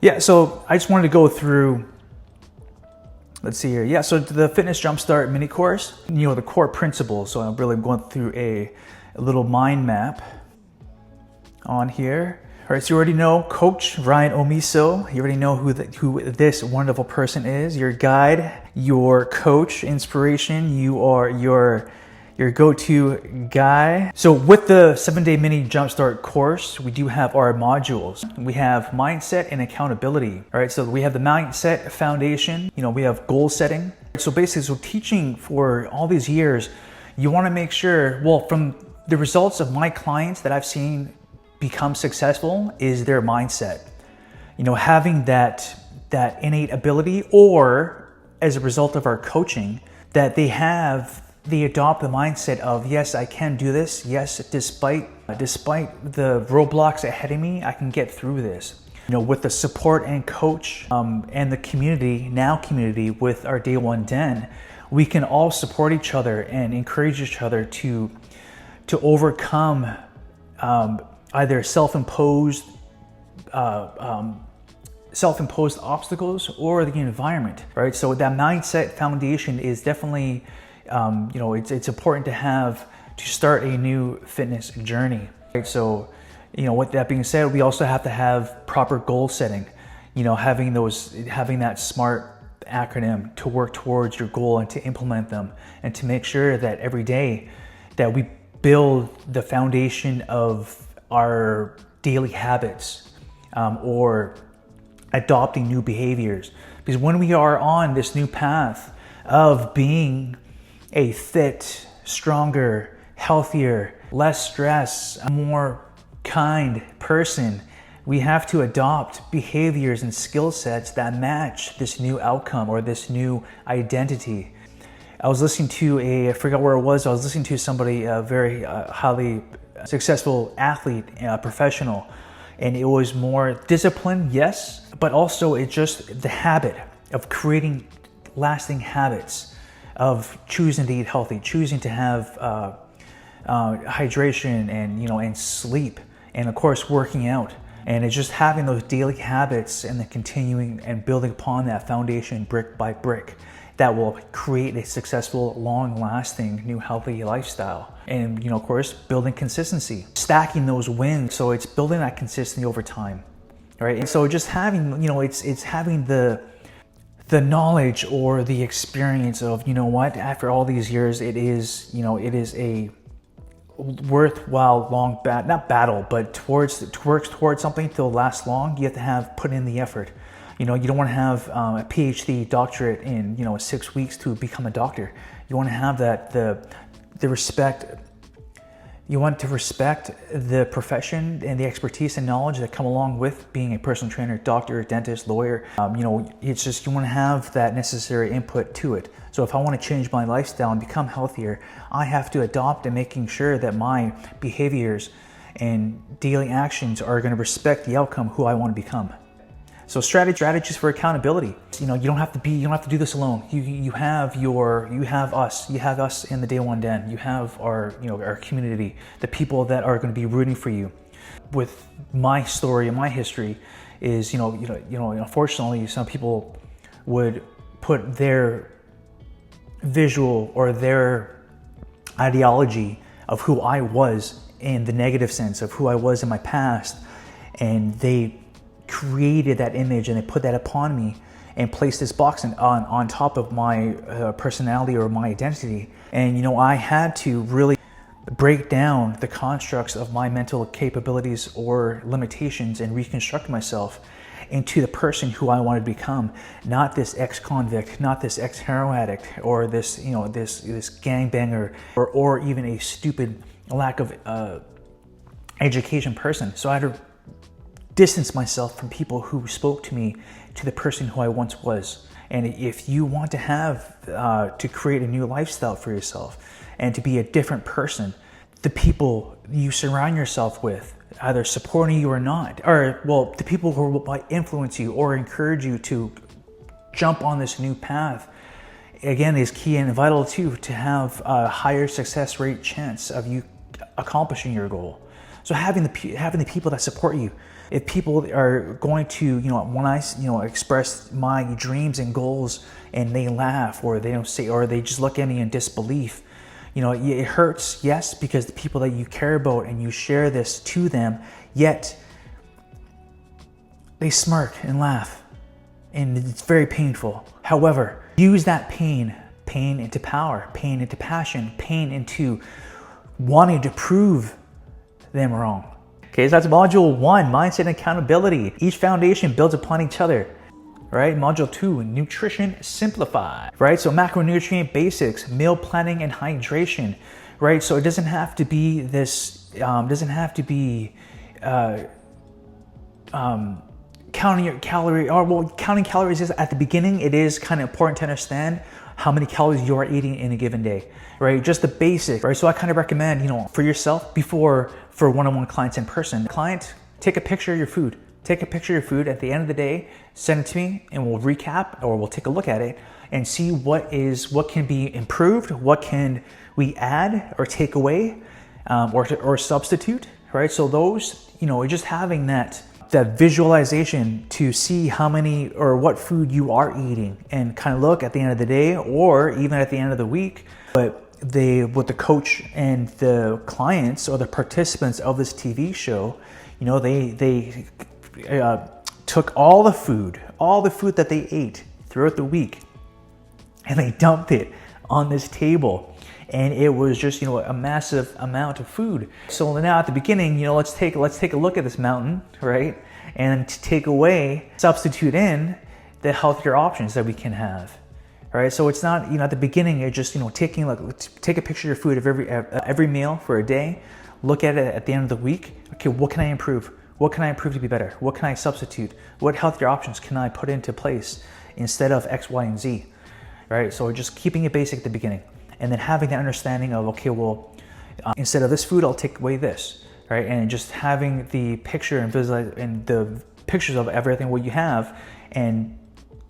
Yeah, so I just wanted to go through, let's see here. Yeah, so the Fitness Jumpstart mini course, the core principles. So I'm really going through a little mind map on here. All right, so you already know Coach Ryan Omeasoo. You already know who this wonderful person is. Your guide, your coach, inspiration. You are your go-to guy. So with the 7-day mini jumpstart course, we do have our modules. We have mindset and accountability. All right, so we have the mindset foundation. We have goal setting. So basically, so teaching for all these years, you want to make sure, well, from the results of my clients that I've seen become successful is their mindset. Having that innate ability, or as a result of our coaching, that they adopt the mindset of, yes, I can do this. Yes, despite the roadblocks ahead of me, I can get through this. With the support and coach and the community with our Day One Den, we can all support each other and encourage each other to overcome either self-imposed obstacles or the environment, right? So that mindset foundation is definitely, it's important to have to start a new fitness journey, right? So, with that being said, we also have to have proper goal setting, having that SMART acronym to work towards your goal and to implement them, and to make sure that every day that we build the foundation of our daily habits, or adopting new behaviors. Because when we are on this new path of being a fit, stronger, healthier, less stress, a more kind person, we have to adopt behaviors and skill sets that match this new outcome or this new identity. I was listening to I forgot where it was, I was listening to somebody, a very highly successful athlete, professional, and it was more discipline, yes, but also it's just the habit of creating lasting habits of choosing to eat healthy, choosing to have hydration and sleep, and of course working out. And it's just having those daily habits and then continuing and building upon that foundation brick by brick that will create a successful, long-lasting, new healthy lifestyle. And of course, building consistency, stacking those wins. So it's building that consistency over time, right? And so just having, it's having the knowledge or the experience of, after all these years, it is a worthwhile long not battle, but to work towards something to last long. You have to have put in the effort. You don't want to have a PhD doctorate in 6 weeks to become a doctor. You want to have the respect. You want to respect the profession and the expertise and knowledge that come along with being a personal trainer, doctor, dentist, lawyer. It's just, you want to have that necessary input to it. So if I want to change my lifestyle and become healthier, I have to adopt and making sure that my behaviors and daily actions are going to respect the outcome who I want to become. So strategies for accountability. You don't have to do this alone. You have us in the Day One Den. You have our community, the people that are going to be rooting for you. With my story and my history is, unfortunately, some people would put their visual or their ideology of who I was in the negative sense of who I was in my past, and they created that image and they put that upon me and placed this box on top of my personality or my identity. And I had to really break down the constructs of my mental capabilities or limitations and reconstruct myself into the person who I wanted to become, not this ex-convict, not this ex-heroin addict, or this this gangbanger, or even a stupid lack of education person. So I had to distance myself from people who spoke to me to the person who I once was. And if you want to have to create a new lifestyle for yourself and to be a different person, the people you surround yourself with, either supporting you or not, or the people who might influence you or encourage you to jump on this new path, again, is key and vital too, to have a higher success rate chance of you accomplishing your goal. So having the people that support you, if people are going to, when I, express my dreams and goals and they laugh or they don't say, or they just look at me in disbelief, it hurts, yes, because the people that you care about and you share this to them, yet they smirk and laugh, and it's very painful. However, use that pain into power, pain into passion, pain into wanting to prove them wrong. Okay, so that's module 1, mindset and accountability. Each foundation builds upon each other. Right, module 2, nutrition simplified. Right, so macronutrient basics, meal planning and hydration. Right, so it doesn't have to be this. Counting your calorie, counting calories is at the beginning. It is kind of important to understand how many calories you are eating in a given day, right? Just the basic, right? So I kind of recommend, for yourself, for one-on-one clients in person, take a picture of your food. Take a picture of your food at the end of the day, send it to me, and we'll recap, or we'll take a look at it and see what can be improved, what can we add or take away, or substitute, right? So those, just having that visualization to see how many or what food you are eating, and kind of look at the end of the day or even at the end of the week, but with the coach and the clients or the participants of this TV show, they took all the food that they ate throughout the week, and they dumped it on this table. And it was just, a massive amount of food. So now at the beginning, let's take a look at this mountain, right? And to take away, substitute in the healthier options that we can have, right? So it's not, at the beginning, it's just, take a picture of your food of every meal for a day. Look at it at the end of the week. Okay, what can I improve? What can I improve to be better? What can I substitute? What healthier options can I put into place instead of X, Y, and Z, right? So just keeping it basic at the beginning. And then having that understanding of, okay, instead of this food, I'll take away this, right? And just having the picture and the pictures of everything what you have, and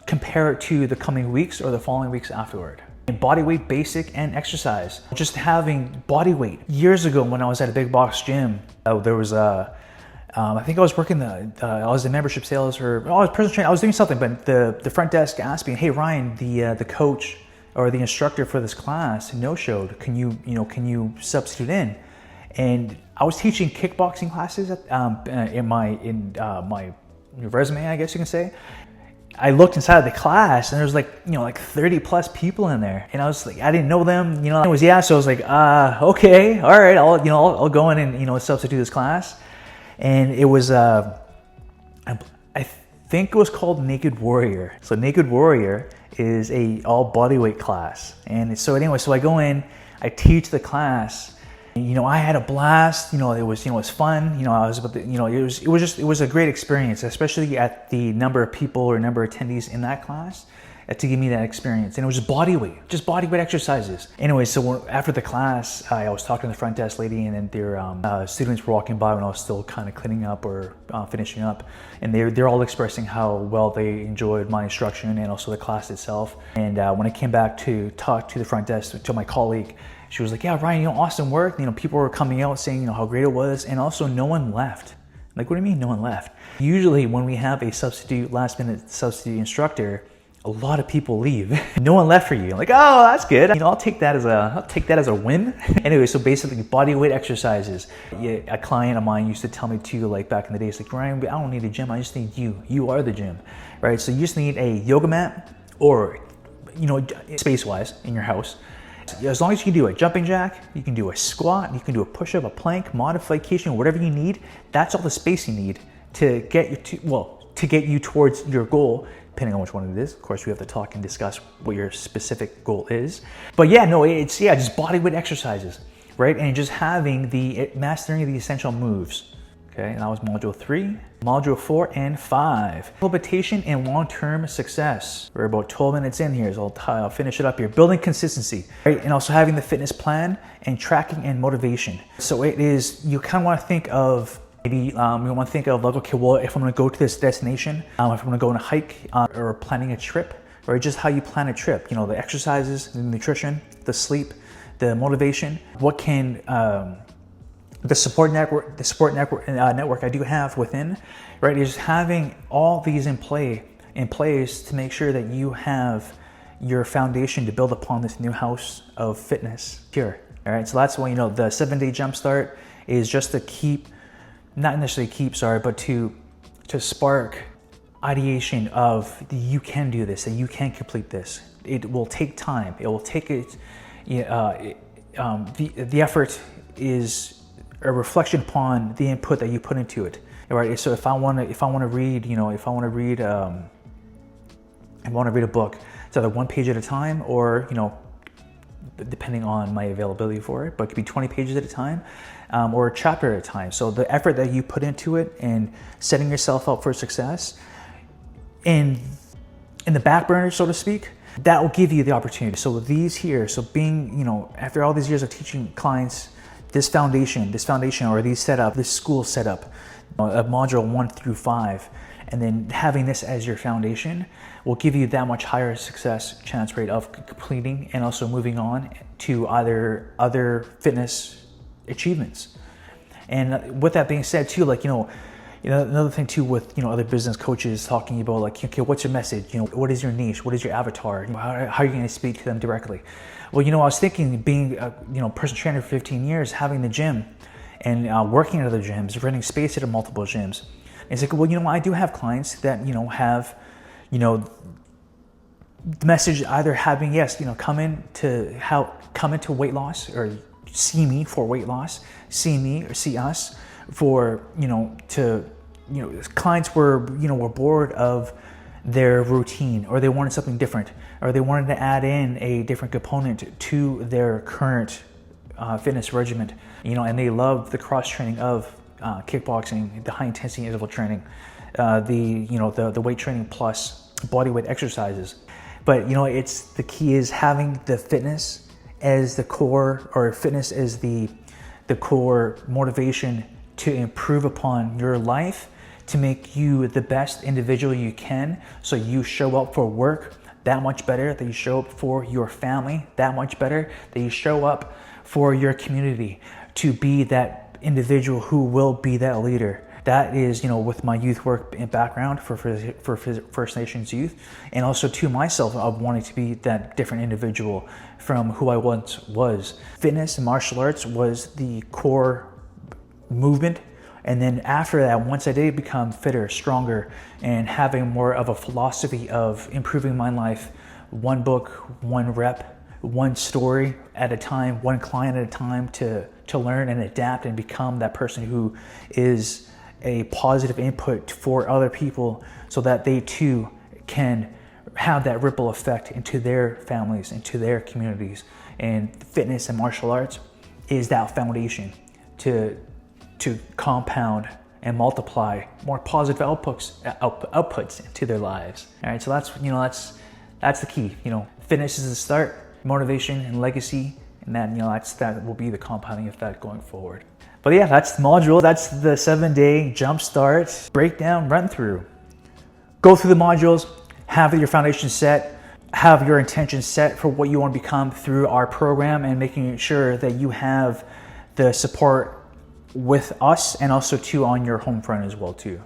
compare it to the coming weeks or the following weeks afterward. And body weight, basic, and exercise. Just having body weight. Years ago, when I was at a big box gym, there was I think I was working I was in membership sales, or I was personal training. I was doing something, but the front desk asked me, "Hey Ryan, the coach or the instructor for this class no-showed. Can you substitute in?" And I was teaching kickboxing classes in my resume, I guess you can say. I looked inside of the class, and there was like 30 plus people in there, and I was like, I didn't know them, it was, so I was like, okay, all right, I'll go in and substitute this class. And it was I think it was called Naked Warrior. So Naked Warrior is a all bodyweight class. And so I go in, I teach the class, and, I had a blast. It was fun. I was it was a great experience, especially at the number of people or number of attendees in that class, to give me that experience. And it was just bodyweight exercises. Anyway, so after the class, I was talking to the front desk lady, and then their students were walking by when I was still kind of cleaning up or finishing up, and they're all expressing how well they enjoyed my instruction and also the class itself. And when I came back to talk to the front desk, to my colleague, she was like, "Yeah, Ryan, awesome work." People were coming out saying, how great it was, and also no one left. Like, what do you mean no one left? Usually when we have a last minute substitute instructor, a lot of people leave. No one left for you. I'm like, oh, that's good. I'll take that as a win. Anyway, so basically body weight exercises. Yeah, a client of mine used to tell me too, like back in the days, like, Ryan, I don't need a gym. I just need you. You are the gym, right? So you just need a yoga mat, or, space-wise in your house. As long as you can do a jumping jack, you can do a squat, you can do a push-up, a plank, modification, whatever you need. That's all the space you need to get you towards your goal, depending on which one it is. Of course, we have to talk and discuss what your specific goal is. But it's just bodyweight exercises, right? And just mastering the essential moves. Okay, and that was module 3. Module 4 and 5. Implementation and long-term success. We're about 12 minutes in here, so I'll finish it up here. Building consistency, right? And also having the fitness plan and tracking and motivation. So it is, you kind of want to think of, maybe you want to think of like, okay, well, if I'm going to go to this destination, if I'm going to go on a hike or planning a trip, or just how you plan a trip, the exercises, the nutrition, the sleep, the motivation, what can the support network I do have within, right, is having all these in place to make sure that you have your foundation to build upon this new house of fitness here. All right, so that's why, you know, the 7-day jumpstart is just to keep, not necessarily keep, sorry, but to spark ideation of you can do this, that you can complete this. It will take time. It will take it. The effort is a reflection upon the input that you put into it. Right. So if I want to read, you know, if I want to read a book, it's either one page at a time, or, you know, depending on my availability for it, but it could be 20 pages at a time, or a chapter at a time. So the effort that you put into it and setting yourself up for success in the back burner, so to speak, that will give you the opportunity. So with these here, so being, you know, after all these years of teaching clients this foundation, or this school setup, of module 1 through 5, and then having this as your foundation will give you that much higher success chance rate of completing and also moving on to other fitness achievements. And with that being said too, like, you know, another thing too with, you know, other business coaches talking about, like, okay, what's your message? You know, what is your niche? What is your avatar? You know, how are you going to speak to them directly? Well, you know, I was thinking, being a, you know, personal trainer for 15 years, having the gym and working at other gyms, renting space at multiple gyms. And it's like, well, you know, I do have clients that, you know, have, you know, the message either having, yes, you know, come into weight loss, or see me for weight loss, see me or see us for, you know, clients were bored of their routine, or they wanted something different, or they wanted to add in a different component to their current fitness regimen, you know, and they love the cross training of kickboxing, the high intensity interval training, the weight training plus bodyweight exercises. But, you know, it's the key is having the fitness as the core, or fitness as the core motivation to improve upon your life, to make you the best individual you can, so you show up for work that much better, that you show up for your family that much better, that you show up for your community, to be that individual who will be that leader. That is, you know, with my youth work and background for First Nations youth, and also to myself of wanting to be that different individual from who I once was. Fitness and martial arts was the core movement. And then after that, once I did become fitter, stronger, and having more of a philosophy of improving my life, one book, one rep, one story at a time, one client at a time, to learn and adapt and become that person who is a positive input for other people, so that they too can have that ripple effect into their families, into their communities. And fitness and martial arts is that foundation to compound and multiply more positive outputs into their lives. All right, so that's the key. You know, fitness is the start, motivation and legacy, and then, you know, that will be the compounding effect going forward. But yeah, that's the module. That's the 7-day jumpstart breakdown run through. Go through the modules, have your foundation set, have your intention set for what you want to become through our program, and making sure that you have the support with us, and also too on your home front as well too.